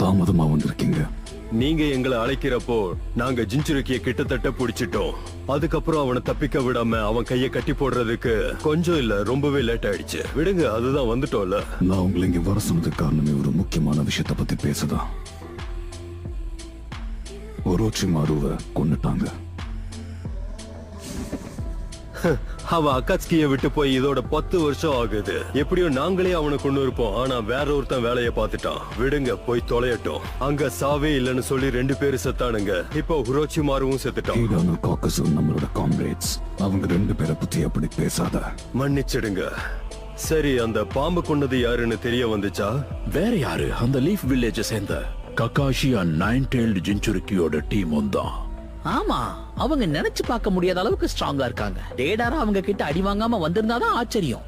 தாமதமா வந்திருக்கீங்க. நீங்க எங்களை அழைக்கிறப்போ நாங்க ஜிஞ்சுருக்கிய கிட்டத்தட்ட பிடிச்சிட்டோம். அதுக்கப்புறம் அவனை தப்பிக்க விடாம அவன் கைய கட்டி போடுறதுக்கு கொஞ்சம் இல்ல ரொம்பவே லேட் ஆயிடுச்சு. விடுங்க, அதுதான் வந்துட்டோம்ல. நான் உங்களை இங்க வர சொன்னதுக்கு காரணமே ஒரு முக்கியமான விஷயத்தை பத்தி பேசதான். ஒரோச்சிமாருவை கொன்னுட்டாங்க. அவன் அக்காட்ஸ்கிய விட்டு போய் இதோட 10 வருஷம் ஆகுது. எப்படியோ நாங்களே அவனை கொண்டு இருப்போம். ஆனா வேற ஒருத்தன் வேலையை பார்த்துட்டான். விடுங்க, போய் தொலையட்டும். அங்க சாவே இல்லைன்னு சொல்லி 2 பேரு செத்தானுங்க. இப்போ ஒரோச்சிமாருவும் செத்துட்டான். ஈடானு காக்கஸும் நம்மளோட காம்ரேட்ஸ். அவங்க 2 பேரை பத்தி அப்படி பேசாத. மன்னிச்சிடுங்க. சரி, அந்த பாம்பு கொண்டது யாருன்னு தெரிய வந்துச்சா? வேற யாரு? அந்த லீஃப் வில்லேஜை சேர்ந்த ககாஷி அண்ட் 9-tailed ஜின்சுருக்கியோட டீமும் தான். ஆமா, அவங்க நினைச்சு பார்க்க முடியாத அளவுக்கு ஸ்ட்ராங்கா இருக்காங்க. டேடாரா அவங்க கிட்ட அடி வாங்காம வந்திருந்தாதான் ஆச்சரியம்.